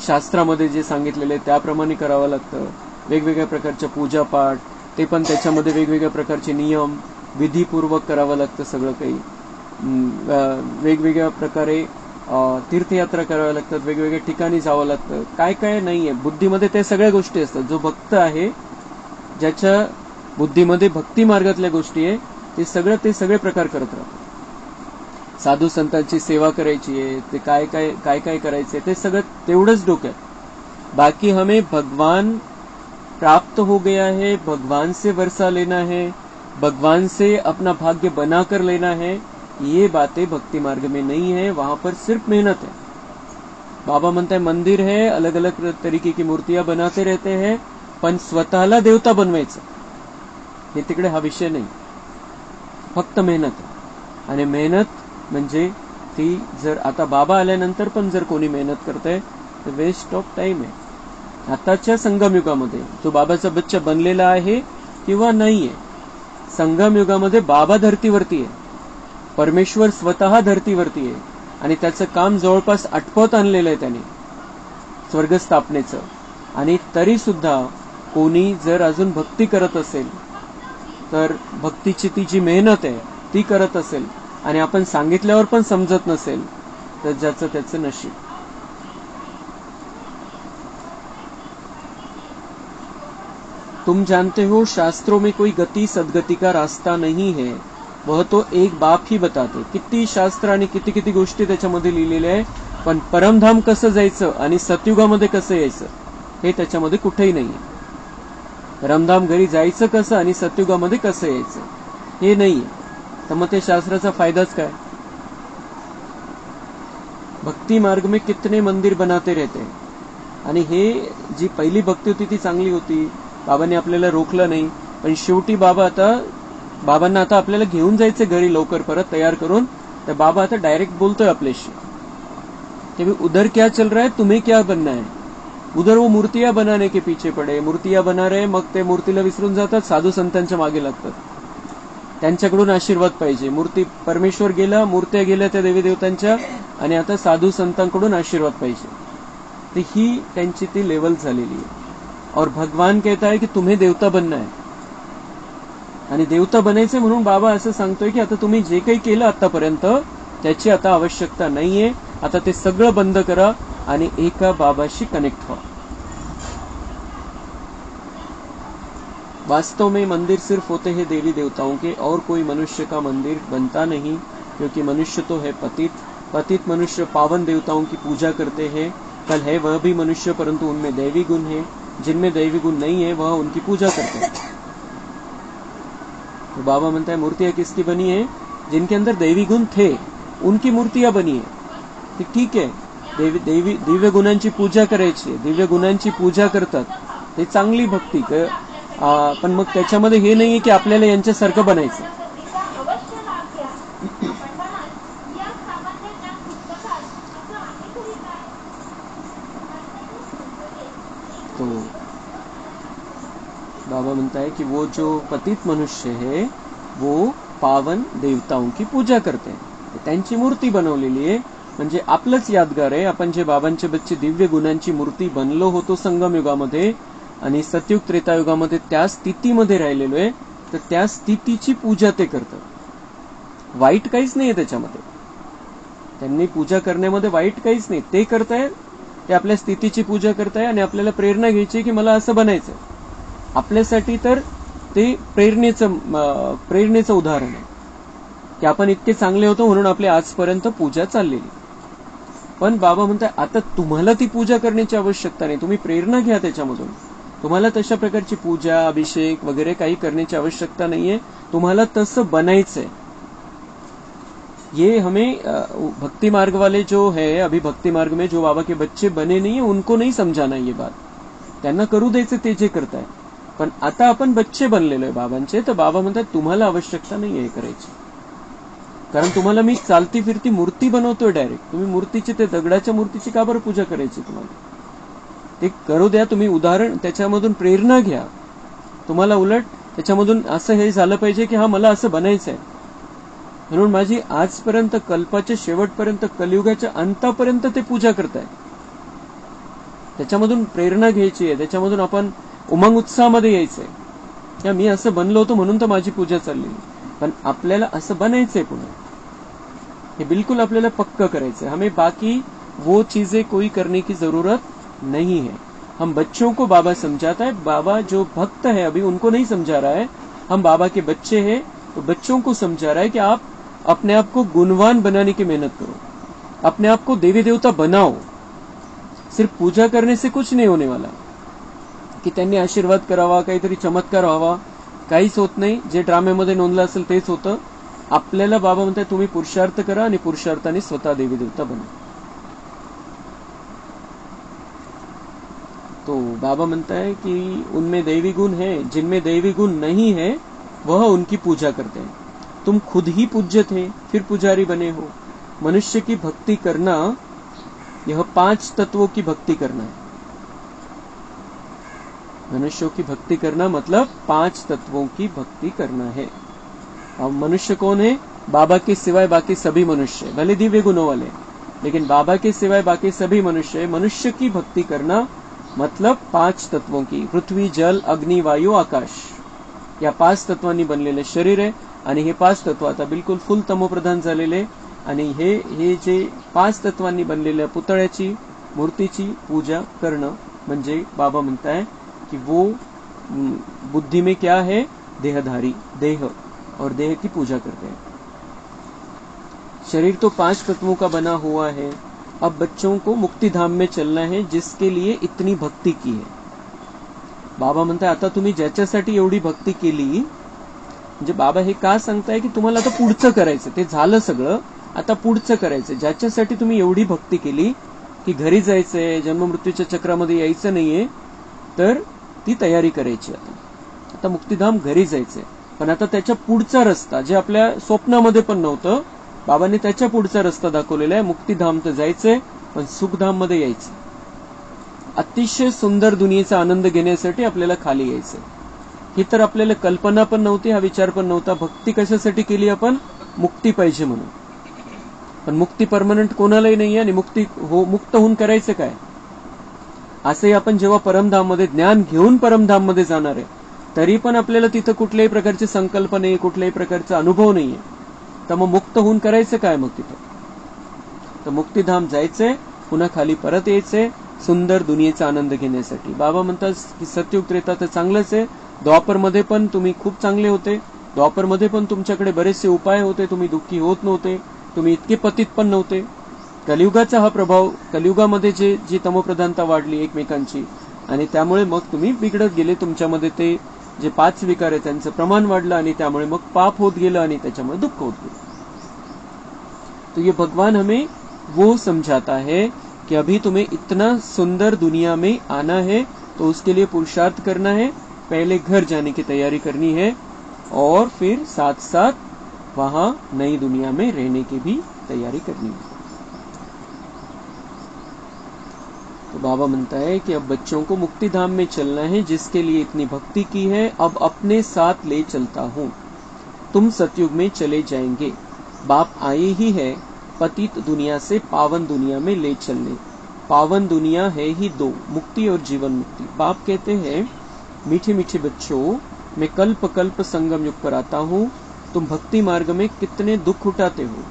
शास्त्रामध्ये जे सांगितलेले त्याप्रमाणे करावं लागतं। वेगवेगळ्या प्रकारच्या पूजा पाठ, ते पण त्याच्यामध्ये वेगवेगळ्या प्रकारचे नियम विधीपूर्वक करावं लागतं सगळं काही। वेगवेगळ्या प्रकारे तीर्थयात्रा कराव्या लागतात, वेगवेगळ्या ठिकाणी जावं लागतं। काय काय नाहीये बुद्धीमध्ये, त्या सगळ्या गोष्टी असतात। जो भक्त आहे, ज्याच्या बुद्धीमध्ये भक्ती मार्गातल्या गोष्टी आहे, ते सगळे प्रकार करत राहतात। साधू संतांची सेवा करायची आहे, ते काय काय करायचे ते सगळं तेवढंच डोक्यात। बाकी हमें भगवान प्राप्त हो गया है, भगवान से वर्षा लेना है, भगवान से अपना भाग्य बनाकर लेना है, ये बातें भक्ति मार्ग में नहीं है। वहां पर सिर्फ मेहनत है। बाबा म्हणता है मंदिर है, अलग अलग तरीके की मूर्तियां बनाते रहते हैं, पण स्वतःला देवता बनवायचं हे तिकडे हा विषय नाही। फक्त मेहनत आहे। आणि मेहनत म्हणजे ती जर आता बाबा आल्यानंतर पण जर कोणी मेहनत करतंय तर वेस्ट ऑफ टाइम आहे। आताच्या संगम युगामध्ये जो बाबाचा बच्चा बनलेला आहे किंवा नाहीये, संगम युगामध्ये बाबा धरतीवरती आहे, परमेश्वर स्वतः धरतीवरती आहे आणि त्याचं काम जवळपास आटपत आणलेलं आहे त्याने, स्वर्ग स्थापनेचं। आणि तरी सुद्धा कोणी जर अजून भक्ती करत असेल, तर भक्तीची ती जी मेहनत आहे ती करत असेल आणि आपण सांगितल्यावर पण समजत नसेल, तर ज्याचं त्याचं नशीब। तुम जानते हो शास्त्रों में कोई गति सदगति का रास्ता नहीं है, वह तो एक बाप ही बताते। किती शास्त्र आणि किती गोष्टी त्याच्यामध्ये लिहिलेल्या आहे, पण परमधाम कसं जायचं आणि सतयुगामध्ये कसं यायचं हे त्याच्यामध्ये कुठेही नाहीये। परमधाम घरी जायचं कसं आणि सतयुगामध्ये कसं यायचं हे नाहीये, तर मग ते शास्त्राचा फायदाच काय। भक्ती मार्ग में कितने मंदिर बनाते रहते हैं, आणि हे जी पहिली भक्ती होती ती चांगली होती, बाबांनी आपल्याला रोखलं नाही, पण शेवटी बाबांना आता आपल्याला घेऊन जायचे घरी लवकर परत तयार करून, तर बाबा आता डायरेक्ट बोलतोय आपल्याशी कि उधर क्या चल रहा है, तुम्हें क्या बनना है। उधर वो मूर्तियां बनाने के पीछे पडे, मूर्तियां बना रहे, मग ते मूर्तीला विसरून जातात, साधू संतांच्या मागे लागतात, त्यांच्याकडून आशीर्वाद पाहिजे। मूर्ती परमेश्वर गेला, मूर्त्या गेल्या त्या देवी देवतांच्या, आणि आता साधू संतांकडून आशीर्वाद पाहिजे। तर ही त्यांची ती लेवल झालेली आहे। और भगवान कहता है कि तुम्हें देवता बनना है, आणि देवता बनायचे म्हणून बाबा असं सांगतोय की आता तुम्ही जे काही केलं आतापर्यंत त्याची आता आवश्यकता नाहीये, आता ते सगळं बंद करा आणि एका बाबाशी कनेक्ट व्हा। वास्तव में मंदिर सिर्फ होते हैं देवी देवताओं के, और कोई मनुष्य का मंदिर बनता नहीं, क्योंकि मनुष्य तो है पतित मनुष्य पावन देवताओं की पूजा करते हैं। कल है वह भी मनुष्य, परंतु उनमें दैवी गुण है, जिनमें दैवी गुण नहीं है वह उनकी पूजा करते हैं। तो बाबा म्हणता है मूर्तियां किसकी बनी है, जिनके अंदर दैवी गुण थे उनकी मूर्तियां बनी है। ठीक है, दिव्य गुणांची पूजा करायची, दिव्य गुणांची पूजा करतात, ते चांगली भक्ती, पण मग त्याच्यामध्ये हे नाहीये की आपल्याला यांच्यासारखं बनायचं। तो बाबा म्हणता है कि वो जो पतित मनुष्य है वो पावन देवताओं की पूजा करते हैं, त्यांची मूर्ती बनवलेली आहे, म्हणजे आपलंच यादगार आहे। आपण जे बाबांचे बच्चे दिव्य गुणांची मूर्ती बनलो होतो संगम युगामध्ये आणि सतयुग त्रेतायुगामध्ये त्या स्थितीमध्ये राहिलेलो आहे, तर त्या स्थितीची पूजा ते करतात। वाईट काहीच नाहीये त्याच्यामध्ये, त्यांनी पूजा करण्यामध्ये वाईट काहीच नाही, ते करतायत, ते आपल्या स्थितीची पूजा करताय आणि आपल्याला प्रेरणा घ्यायची की मला असं बनायचं। आपल्यासाठी तर ते प्रेरणेचं उदाहरण आहे की आपण इतके चांगले होतो म्हणून आपली आजपर्यंत पूजा चाललेली। पण बाबा म्हणतात आता तुम्हाला ती पूजा करण्याची आवश्यकता नाही, तुम्ही प्रेरणा घ्या त्याच्यामधून। तुम्हाला तशा प्रकारची पूजा अभिषेक वगैरे काही करण्याची आवश्यकता नाहीये, तुम्हाला तसं बनायचंय। ये हमें भक्ति मार्ग वाले जो है, अभी भक्ति मार्ग में जो बाबा के बच्चे बने नाही उनको नाही समजाना ये बात. त्यांना करू द्यायचं ते जे करताय. पण आता आपण बच्चे बनलेलो आहे बाबांचे, तर बाबा म्हणतात तुम्हाला आवश्यकता नाही हे करायची. कारण तुम्हाला मी चालती फिरती मूर्ती बनवतोय डायरेक्ट. तुम्ही मूर्तीची, ते दगडाच्या मूर्तीची का बरं पूजा करायची तुम्हाला? ते करू द्या. तुम्ही उदाहरण त्याच्यामधून प्रेरणा घ्या. तुम्हाला उलट त्याच्यामधून असं हे झालं पाहिजे की हा मला असं बनायचं आहे. म्हणून माझी आजपर्यंत, कल्पाच्या शेवटपर्यंत, कलियुगाच्या अंतापर्यंत ते पूजा करताय. त्याच्यामधून प्रेरणा घ्यायची आहे. त्याच्यामधून आपण उमंग उत्साहामध्ये यायचंय. या मी असं बनलो होतो म्हणून तर माझी पूजा चालली. पण आपल्याला असं बनायचंय पुन्हा. ये बिल्कुल आपल्याला पक्का करायचंय. हमें बाकी वो चीजें कोई करने की जरूरत नहीं है. हम बच्चों को बाबा समझाता है. बाबा जो भक्त है अभी उनको नहीं समझा रहा है. हम बाबा के बच्चे हैं तो बच्चों को समझा रहा है कि आप अपने आप को गुणवान बनाने की मेहनत करो. अपने आप को देवी देवता बनाओ. सिर्फ पूजा करने से कुछ नहीं होने वाला. की त्यांनी आशीर्वाद करावा, काहीतरी चमत्कार व्हावा, काहीच होत नाही. जे ड्राम्यामध्ये नोंदलं असेल तेच होतं. आपल्याला बाबा म्हणतात तुम्ही पुरुषार्थ करा आणि पुरुषार्थाने स्वतः देवी देवता बना. तो बाबा म्हणता है कि उनमें दैवी गुण है. जिनमें दैवी गुण नहीं है वह उनकी पूजा करते हैं. तुम खुद ही पूज्य थे फिर पुजारी बने हो. मनुष्य की भक्ति करना यह 5 तत्वों की भक्ति करना है. मनुष्यों की भक्ति करना मतलब 5 तत्वों की भक्ति करना है. अब मनुष्य कौन है? बाबा के सिवाय बाकी सभी मनुष्य, भले दिव्य गुणों वाले, लेकिन बाबा के सिवाय बाकी सभी मनुष्य. मनुष्य की भक्ति करना मतलब 5 तत्वों की. पृथ्वी, जल, अग्नि, वायू, आकाश या 5 तत्वांनी बनलेले शरीर आहे. आणि हे 5 तत्व आता बिलकुल फुल तमोप्रधान झालेले. आणि हे जे 5 तत्वांनी बनलेल्या पुतळ्याची, मूर्तीची पूजा करणं म्हणजे बाबा म्हणताय कि वो बुद्धि में क्या है? देहधारी, देह, और देह की पूजा करते हैं. शरीर तो 5 तत्वों का बना हुआ है. अब बच्चों को मुक्ति धाम में चलना है जिसके लिए इतनी भक्ति की है. बाबा म्हणताय आता तुम्ही ज्याच्यासाठी एवढी भक्ती केली, म्हणजे बाबा हे का सांगताय की तुम्हाला आता पुढचं करायचं. ते झालं सगळं, आता पुढचं करायचं. ज्याच्यासाठी तुम्ही एवढी भक्ती केली की घरी जायचंय, जन्ममृत्यूच्या चक्रामध्ये यायचं नाहीये, तर ती तयारी करायची. आता मुक्तिधाम घरी जायचंय. पण आता त्याच्या पुढचा रस्ता, जे आपल्या स्वप्नामध्ये पण नव्हतं, बाबांनी त्याच्या पुढचा रस्ता दाखवलेला आहे. मुक्तिधाम तर जायचंय, पण सुखधाम मध्ये यायचं. अतिशय सुंदर दुनियेचा आनंद घेण्यासाठी आपल्याला खाली यायचंय. ही तर आपल्याला कल्पना पण नव्हती, हा विचार पण नव्हता. भक्ती कशासाठी केली आपण? मुक्ती पाहिजे म्हणून. पण मुक्ती परमनंट कोणालाही नाहीये. आणि मुक्त होऊन करायचं काय? असंही आपण जेव्हा परमधाममध्ये ज्ञान घेऊन परमधाममध्ये जाणार आहे, तरी पण आपल्याला तिथं कुठल्याही प्रकारची संकल्पना नाही, कुठल्याही प्रकारचा अनुभव नाहीये. तर मग मुक्त होऊन करायचं काय मग तिथं? तर मुक्तिधाम जायचंय, पुन्हा खाली परत यायचंय सुंदर दुनियेचा आनंद घेण्यासाठी. बाबा म्हणतात की सत्ययुग त्रेता तर चांगलंच आहे. द्वापरमध्ये पण तुम्ही खूप चांगले होते. द्वापरमध्ये पण तुमच्याकडे बरेचसे उपाय होते. तुम्ही दुःखी होत नव्हते. तुम्ही इतके पतित पण नव्हते. कलियुगाचा हा प्रभाव, कलियुगामध्ये जी तमोप्रधानता वाढली एकमेकांची, आणि त्यामुळे मग तुम्ही बिघडत गेले. तुमच्यामध्ये ते जे 5 विकार आहे त्यांचं प्रमाण वाढलं, आणि त्यामुळे मग पाप होत गेलं, आणि त्याच्यामुळे दुःख होत गेलं. तो ये भगवान हमें वो समझाता है कि अभी तुम्हें इतना सुंदर दुनिया में आना है, तो उसके लिए पुरुषार्थ करना है. पहले घर जाने की तैयारी करनी है, और फिर साथ साथ वहां नई दुनिया में रहने की भी तैयारी करनी है. तो बाबा म्हणता है कि अब बच्चों को मुक्ति धाम में चलना है जिसके लिए इतनी भक्ति की है. अब अपने साथ ले चलता हूँ. तुम सतयुग में चले जाएंगे. बाप आए ही है पतित दुनिया से पावन दुनिया में ले चलने. पावन दुनिया है ही 2, मुक्ति और जीवन मुक्ति. बाप कहते हैं मीठे मीठे बच्चों, मैं कल्प कल्प संगम युग पर आता हूँ. तुम भक्ति मार्ग में कितने दुख उठाते हो.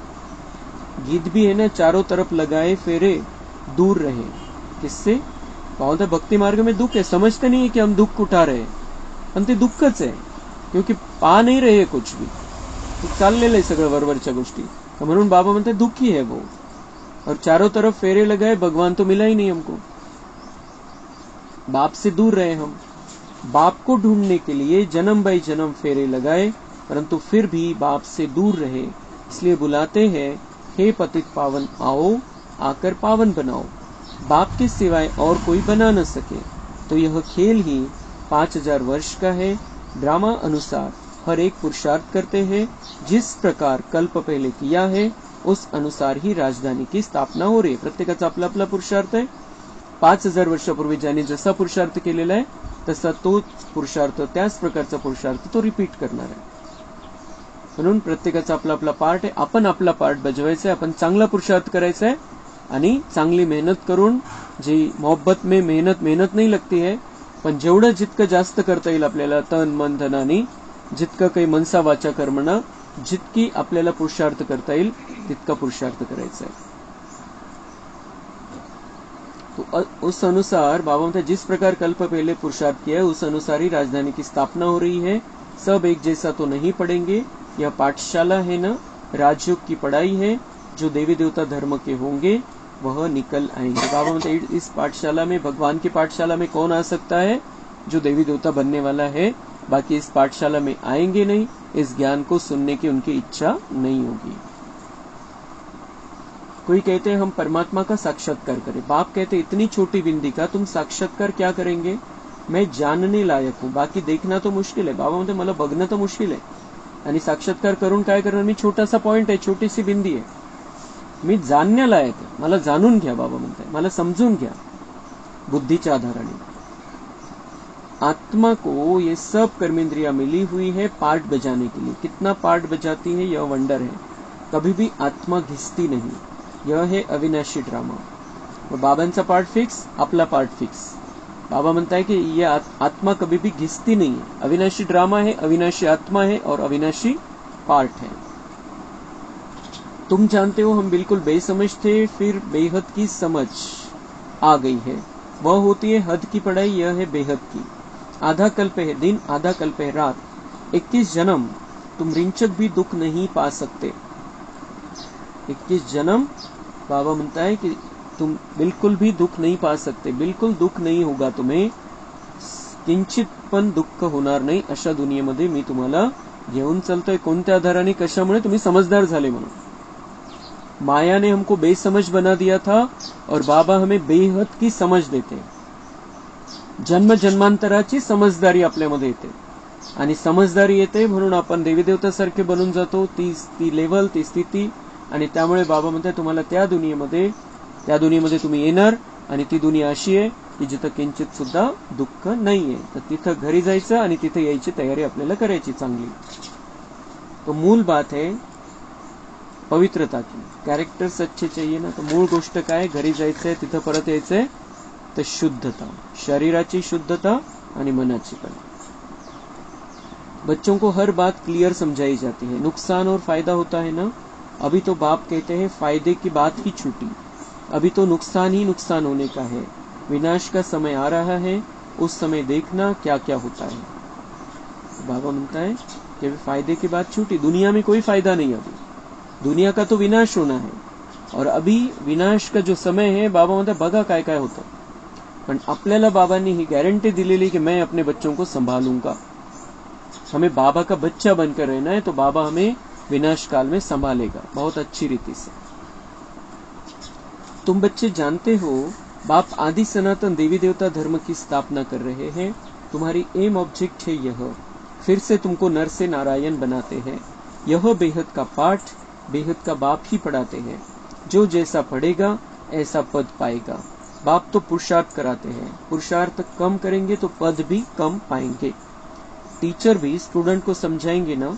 गीत भी है ना, चारों तरफ लगाए फेरे दूर रहे. किससे? बहुत है भक्ति मार्ग में दुख है. समझते नहीं है कि हम दुख उठा रहे हैं, पण ते दुःखच आहे. क्योंकि पा नहीं रहे कुछ भी. चाललेलं आहे सगळं वरवरच्या गोष्टी. म्हणून बाबा म्हणते दुखी है वो. और चारों तरफ फेरे लगाए, भगवान तो मिला ही नहीं हमको. बाप से दूर रहे हम. बाप को ढूंढने के लिए जन्म बाई जन्म फेरे लगाए, परंतु फिर भी बाप से दूर रहे. इसलिए बुलाते हैं, हे पतित पावन आओ, आकर पावन बनाओ। बाप के सिवाय और कोई बना न सके। तो यह खेल ही 5000 वर्ष का है। ड्रामा अनुसार हर एक पुरुषार्थ करते हैं। जिस प्रकार कल्प पहले किया है उस अनुसार ही राजधानी की स्थापना हो रही है। प्रत्येकाचा आपला आपला पुरुषार्थ आहे। 5000 वर्षापूर्वी ज्याने जसा पुरुषार्थ केलेला आहे तसा तोच पुरुषार्थ, त्याच प्रकारचा पुरुषार्थ तो रिपीट करणार आहे। म्हणून प्रत्येकाचा आपला आपला पार्ट आहे। आपण आपला पार्ट बजवायचा आहे, आपण चांगला पुरुषार्थ करायचा आहे आणि चांगली मेहनत करून, जी मोहब्बत में मेहनत नहीं लगती है, पण जेवढं जितकं जास्त करता येईल आपल्याला तन मन धनाने, जितकं काही मनसा वाचा कर्मणा, जितकी आपल्याला पुरुषार्थ करता येईल तितका पुरुषार्थ करायचा है। तो उस अनुसार बाबा ने जिस प्रकार कल्प पहले पुरुषार्थ किया है उस अनुसार ही राजधानी की स्थापना हो रही है। सब एक जैसा तो नहीं पढ़ेंगे। यह पाठशाला है ना, राजयोग की पढ़ाई है। जो देवी देवता धर्म के होंगे वह निकल आएंगे। बाबा ने इस पाठशाला में, भगवान की पाठशाला में कौन आ सकता है? जो देवी देवता बनने वाला है। बाकी इस पाठशाला में आएंगे नहीं, इस ज्ञान को सुनने की उनकी इच्छा नहीं होगी। कोई कहते हैं हम परमात्मा का साक्षात्कार करें। बाप कहते इतनी छोटी बिंदी का तुम साक्षात्कार क्या करेंगे? मैं जानने लायक हूं, बाकी देखना तो मुश्किल है। बाबा म्हणते मला बघणं तर मुश्किल आहे आणि साक्षात्कार करून काय करणार? मी छोटासा पॉइंट आहे, छोटीशी बिंदी आहे, मी जाणण्यालायक आहे, मला जाणून घ्या। बाबा म्हणताय मला समजून घ्या बुद्धीच्या आधाराने। आत्मा को ये सब कर्मेंद्रियां मिली हुई है पार्ट बजाने के लिए। कितना पार्ट बजाती है यह वंडर है। कभी भी आत्मा घिसती नहीं। यह है अविनाशी ड्रामा। बाबांचा पार्ट फिक्स, आपला पार्ट फिक्स। बाबा म्हणता है कि ये आत्मा कभी भी घिसती नहीं है। अविनाशी ड्रामा है, अविनाशी आत्मा है और अविनाशी पार्ट है। तुम जानते हो हम बिल्कुल बेसमझ थे, फिर बेहद की समझ आ गई है। वह होती है हद की पढ़ाई, यह है बेहद की। आधा कल्प है दिन, आधा कल्प है रात। 21 जन्म तुम रिंचक भी दुख नहीं पा सकते। 21 जन्म बाबा म्हणता है कि तुम बिल्कुल भी दुख नहीं पा सकते। बिल्कुल दुख नहीं होगा तुम्हें, किंचित पण दुःख होणार नाही अशा दुनियेमध्ये मी तुम्हाला घेऊन चलतोय। कोणत्या आधाराने? कशामुळे? तुम्ही समजदार झाले म्हणून। माया ने हमको बेसमझ बना दिया था और बाबा हमें बेहद की समझ देते। जन्म जन्मांतराची समजदारी आपल्यामध्ये येते आणि समजदारी येते म्हणून आपण देवी देवतासारखे बनून जातो। ती लेवल, ती स्थिती। आणि त्यामुळे बाबा म्हणतात तुम्हाला त्या दुनियेमध्ये तुम्ही येणार आणि ती दुनिया अशी आहे की जिथं किंचित सुद्धा दुःख नाहीये। तर तिथं घरी जायचं आणि तिथे यायची तयारी आपल्याला करायची चांगली। तो मूल बात है पवित्रता की। कैरेक्टर्स अच्छे चाहिए ना, तो मूळ गोष्ट काय? घरी जायचंय, तिथं परत यायचंय। तर शुद्धता, शरीराची शुद्धता आणि मनाची पण। बच्चों को हर बात क्लियर समझाई जाती है। नुकसान और फायदा होता है ना। अभी तो बाप कहते हैं फायदे की बात ही छूटी, अभी तो नुकसान ही नुकसान होने का है। विनाश का समय आ रहा है, उस समय देखना क्या क्या होता है। बाबा म्हणता है कि फायदे की बात छूटी, दुनिया में कोई फायदा नहीं। अभी दुनिया का तो विनाश होना है और अभी विनाश का जो समय है बाबा म्हणता बघा काय काय होतं। पण आपल्याला बाबांनी ही गॅरंटी दिलेली कि मैं अपने बच्चों को संभालूंगा। हमें बाबा का बच्चा बनकर रहना है, तो बाबा हमें विनाश काल में संभालेगा बहुत अच्छी रीति से। तुम बच्चे जानते हो बाप आदि सनातन देवी देवता धर्म की स्थापना कर रहे हैं। तुम्हारी एम ऑब्जेक्ट है यह। फिर से तुमको नर से नारायण बनाते हैं। यह बेहद का पाठ बेहद का बाप ही पढ़ाते हैं। जो जैसा पढ़ेगा ऐसा पद पाएगा। बाप तो पुरुषार्थ कराते हैं, पुरुषार्थ कम करेंगे तो पद भी कम पाएंगे। टीचर भी स्टूडेंट को समझाएंगे ना।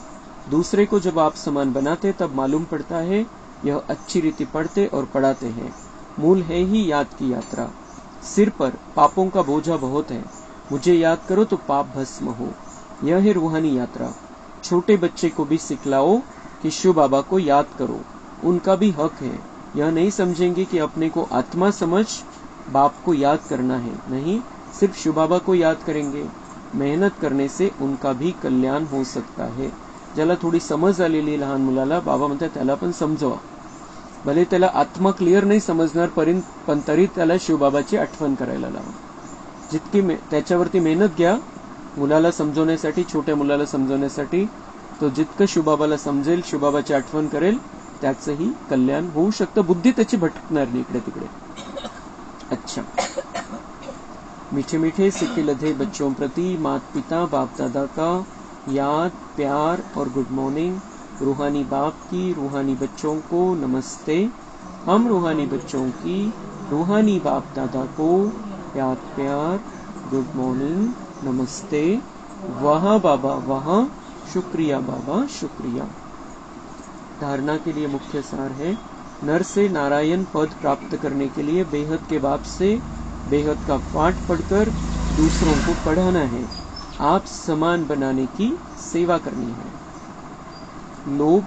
दूसरे को जब आप समान बनाते तब मालूम पड़ता है यह अच्छी रीति पढ़ते और पढ़ाते हैं। मूल है ही याद की यात्रा। सिर पर पापों का बोझा बहुत है, मुझे याद करो तो पाप भस्म हो। यह है रूहानी यात्रा। छोटे बच्चे को भी सिखलाओ कि शिव बाबा को याद करो, उनका भी हक है। यह नहीं समझेंगे कि अपने को आत्मा समझ बाप को याद करना है, नहीं, सिर्फ शिव बाबा को याद करेंगे। मेहनत करने से उनका भी कल्याण हो सकता है। ज्याला थोडी समज आलेली लहान मुलाला बाबा म्हणतात त्याला पण समजवा। भले त्याला आत्मा क्लिअर नाही समजणार पण तरी त्याला शिवबाबाची आठवण करायला लावा। जितकी त्याच्यावरती मेहनत घ्या मुलाला समजवण्यासाठी, छोट्या मुलाला समजवण्यासाठी, तो जितकं शिवबाबाला समजेल, शिवबाबाची आठवण करेल, त्याचंही कल्याण होऊ शकतं. बुद्धी त्याची भटकणार नाही इकडे तिकडे. अच्छा, मीठे मीठे सिक्के लधे बच्चों प्रति मात पिता बाप दादा का याद, प्यार और गुड मॉर्निंग. रूहानी बाप की रूहानी बच्चों को नमस्ते. हम रूहानी बच्चों की रूहानी बाप दादा को याद, प्यार, गुड मॉर्निंग, नमस्ते. वहाँ बाबा वहाँ, शुक्रिया बाबा शुक्रिया. धारणा के लिए मुख्य सार है, नर से नारायण पद प्राप्त करने के लिए बेहद के बाप से बेहद का पाठ पढ़कर दूसरों को पढ़ाना है. आप समान बनाने की सेवा करनी है. लोभ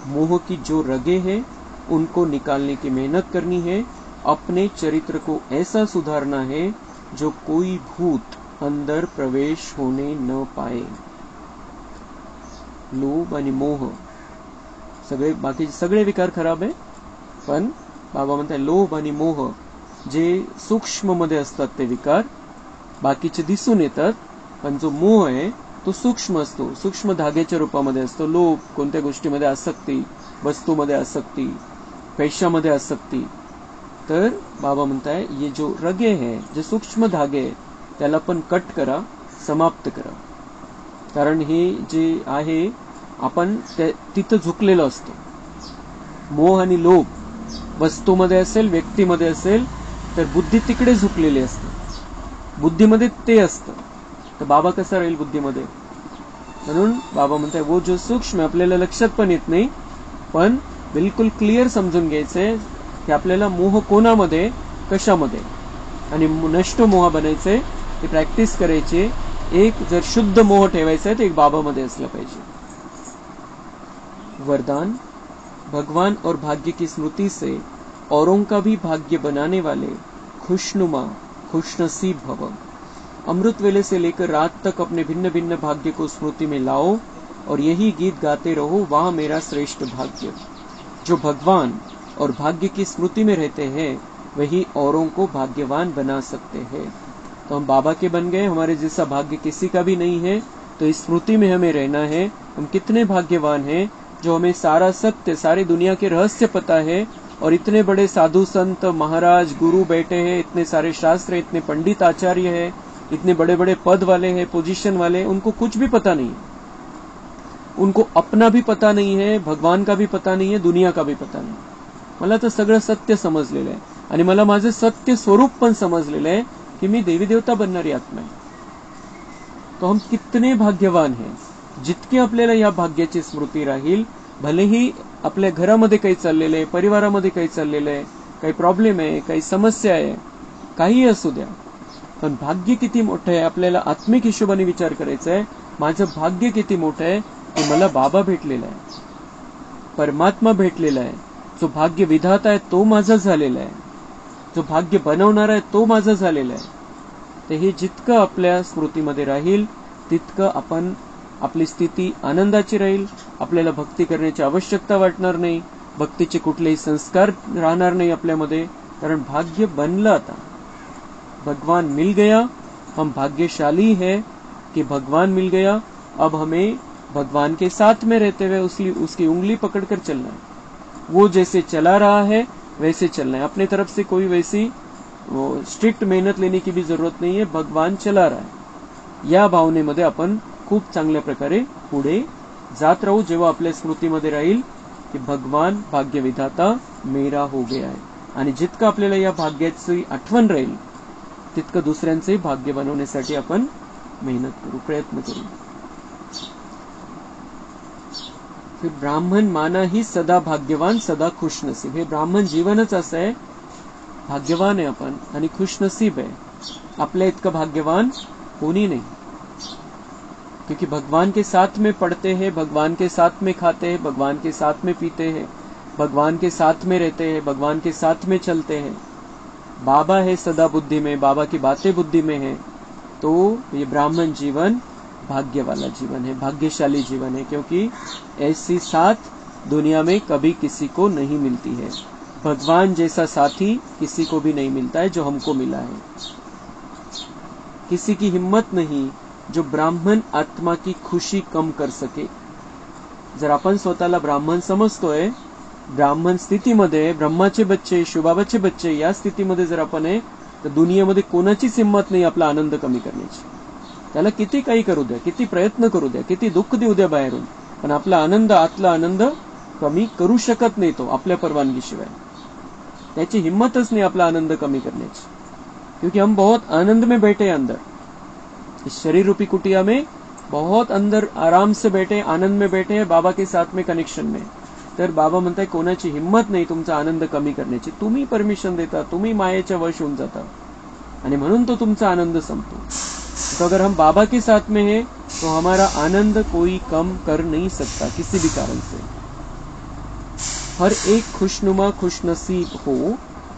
मोह की जो रगे हैं उनको निकालने की मेहनत करनी है. अपने चरित्र को ऐसा सुधारना है जो कोई भूत अंदर प्रवेश होने न पाए. लोभ आणि मोह सगळे बाकीचे सगळे विकार खराब आहे, पण बाबा म्हणतात लोभ आणि मोह जे सूक्ष्म मध्ये असतात ते विकार बाकीचे दिसून येतात, पण जो मोह आहे तो सूक्ष्म असतो, सूक्ष्म धाग्याच्या रूपामध्ये असतो. लोभ कोणत्या गोष्टीमध्ये आसक्ती, वस्तूमध्ये आसक्ती, पैशामध्ये आसक्ती. तर बाबा म्हणताय ये जो रगे है, जे सूक्ष्म धागे आहे त्याला पण कट करा, समाप्त करा. कारण हे जे आहे आपण तिथं झुकलेलो असतो. मोह आणि लोभ वस्तूमध्ये असेल, व्यक्तीमध्ये असेल तर बुद्धी तिकडे झुकलेली असते. बुद्धीमध्ये ते असतं, तर बाबा कसा राहील बुद्धीमध्ये? म्हणून बाबा म्हणताय वो जो सूक्ष्म आपल्याला लक्षात पण येत नाही, पण बिलकुल क्लिअर समजून घ्यायचंय की आपल्याला मोह कोणामध्ये, कशामध्ये, आणि नष्ट मोह बनायचंय, ते प्रॅक्टिस करायची. एक जर शुद्ध मोह ठेवायचा आहे तर एक बाबामध्ये असला पाहिजे. वरदान, भगवान और भाग्य की स्मृति से औरों का भी भाग्य बनाने वाले खुशनुमा खुशनसीब भव. अमृत वेले से लेकर रात तक अपने भिन्न भिन्न भाग्य को स्मृति में लाओ और यही गीत गाते रहो, वाह मेरा श्रेष्ठ भाग्य. जो भगवान और भाग्य की स्मृति में रहते हैं वही औरों को भाग्यवान बना सकते हैं. तो हम बाबा के बन गए, हमारे जैसा भाग्य किसी का भी नहीं है. तो इस स्मृति में हमें रहना है. हम कितने भाग्यवान हैं जो हमें सारा सत्य, सारी दुनिया के रहस्य पता है, और इतने बड़े साधु संत महाराज गुरु बैठे हैं, इतने सारे शास्त्र, इतने पंडित आचार्य हैं, इतने बड़े बड़े पद वाले हैं, पोजीशन वाले, उनको कुछ भी पता नहीं है. उनको अपना भी पता नहीं है, भगवान का भी पता नहीं है, दुनिया का भी पता नहीं. मला तर सगळं सत्य समजलेलं आहे आणि मला माझं सत्य स्वरूप पण समजलेलं आहे की मी देवी देवता बनणारी आत्मा आहे. तो हम कितने भाग्यवान हैं. जितके आपल्याला या भाग्याची स्मृती राहील, भलेही आपल्या घरामध्ये काही चाललेलं आहे, परिवारामध्ये काही चाललेलं आहे, काही प्रॉब्लेम आहे, काही समस्या आहे, काही असू द्या, पण भाग्य किती मोठं आहे आपल्याला आत्मिक हिशोबाने विचार करायचा आहे. माझं भाग्य किती मोठं आहे की मला बाबा भेटलेला आहे, परमात्मा भेटलेला आहे. जो भाग्य विधाता आहे तो माझा झालेला आहे, जो भाग्य बनवणारा आहे तो माझा झालेला आहे. तर हे जितकं आपल्या स्मृतीमध्ये राहील तितकं आपण आपली स्थिती आनंदाची राहील. आपल्याला भक्ती करण्याची आवश्यकता वाटणार नाही, भक्तीचे कुठलेही संस्कार राहणार नाही आपल्यामध्ये, कारण भाग्य बनलं. आता भगवान मिल गया, हम भाग्यशाली है कि भगवान मिल गया. अब हमें भगवान के साथ में रहते हुए उसकी उंगली पकड़कर चलना है. वो जैसे चला रहा है वैसे चलना है. अपने तरफ से कोई वैसी स्ट्रिक्ट मेहनत लेने की भी जरूरत नहीं है. भगवान चला रहा है या भावनेमध्ये आपण खूप चांगल्या प्रकारे पुढे जात राहू. जेव्हा आपल्या स्मृतीमध्ये राहील की भगवान भाग्य विधाता मेरा हो गया है, आणि जितकं आपल्याला या भाग्याची आठवण राहील तितकं दुसऱ्यांचे भाग्य बनवण्यासाठी आपण मेहनत करू, प्रयत्न करू. फिर ब्राह्मण माना ही सदा भाग्यवान सदा खुशनसीब. हे ब्राह्मण जीवनच असं आहे, भाग्यवान आहे आपण आणि खुशनसीब आहे. आपल्या इतकं भाग्यवान कोणी नाही, क्योंकि भगवान के साथ में पढ़ते हैं, भगवान के साथ में खाते हैं, भगवान के साथ में पीते हैं, भगवान के साथ में रहते हैं, भगवान के साथ में चलते हैं. बाबा है सदा बुद्धि में, बाबा की बातें बुद्धि में है. तो ये ब्राह्मण जीवन भाग्य वाला जीवन है, भाग्यशाली जीवन है, क्योंकि ऐसी साथ दुनिया में कभी किसी को नहीं मिलती है. भगवान जैसा साथी किसी को भी नहीं मिलता है जो हमको मिला है. किसी की हिम्मत नहीं जो ब्राह्मण आत्मा की खुशी कम कर सके. जर आपण स्वतःला ब्राह्मण समजतोय, ब्राह्मण स्थितीमध्ये, ब्रह्माचे बच्चे, शिवबाबाचे बच्चे या स्थितीमध्ये जर आपण आहे, तर दुनियेमध्ये कोणाचीच हिंमत नाही आपला आनंद कमी करण्याची. त्याला किती काही करू द्या, किती प्रयत्न करू द्या, किती दुःख देऊ द्या बाहेरून, पण आपला आनंद, आतला आनंद कमी करू शकत नाही तो आपल्या परवानगीशिवाय. त्याची हिम्मतच नहीं अपना आनंद कमी करने की, क्योंकि हम बहुत आनंद में बैठे हैं अंदर. इस शरीर रूपी कुटिया में बहुत अंदर आराम से बैठे, आनंद में बैठे हैं, बाबा के साथ में कनेक्शन में. तर बाबा म्हणताय कोणाची हिम्मत नाही तुमचा आनंद कमी करण्याची. तुम्ही परमिशन देता, तुम्ही मायेच्या वश होऊन जाता आणि म्हणून तो तुमचा आनंद संपतो. तो अगर हम बाबा के साथ में है तो हमारा आनंद कोई कम कर नहीं सकता किसी भी कारण से. हर एक खुशनुमा खुशनसीब हो.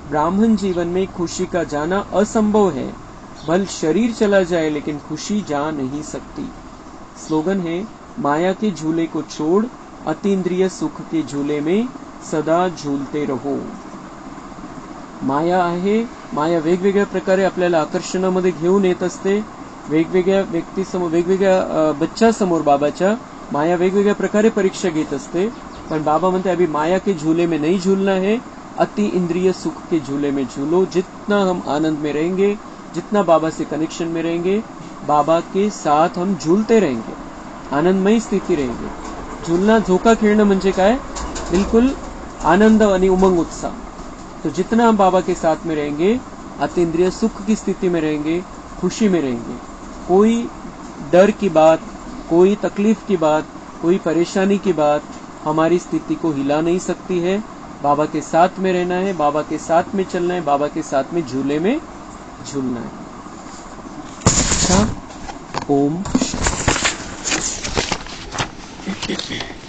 ब्राह्मण जीवन में खुशी का जाना असंभव है. भल शरीर चला जाए लेकिन खुशी जा नहीं सकती. स्लोगन है, माया के झूले को छोड़ अतीन्द्रिय सुख के झूले में सदा झूलते रहो. माया आहे, माया वेगवेगळ्या प्रकारे आपल्याला आकर्षणामध्ये घेऊन येत असते. वेगवेगळ्या व्यक्तीसमोर, वेगवेगळ्या बच्च्यासमोर बाबाच्या माया वेगवेगळ्या प्रकारे परीक्षा घेत असते. पण बाबा म्हणते अभी माया के झूले में नहीं झूलना है, अति इंद्रिय सुख के झूले में झूलो. जितना हम आनंद में रहेंगे, जितना बाबा से कनेक्शन में रहेंगे, बाबा के साथ हम झूलते रहेंगे, आनंदमयी स्थिती रहेंगे. झूलना, झोका खेळणं म्हणजे काय? बिल्कुल आनंद आणि उमंग उत्साह. तो जितना हम बाबा के साथ में रहेंगे, अतीन्द्रिय सुख की स्थिति में रहेंगे, खुशी में रहेंगे. कोई डर की बात, कोई तकलीफ की बात, कोई परेशानी की बात हमारी स्थिति को हिला नहीं सकती है. बाबा के साथ में रहना है, बाबा के साथ में चलना है, बाबा के साथ में झूले में झूलना है. अच्छा, ओम शांति.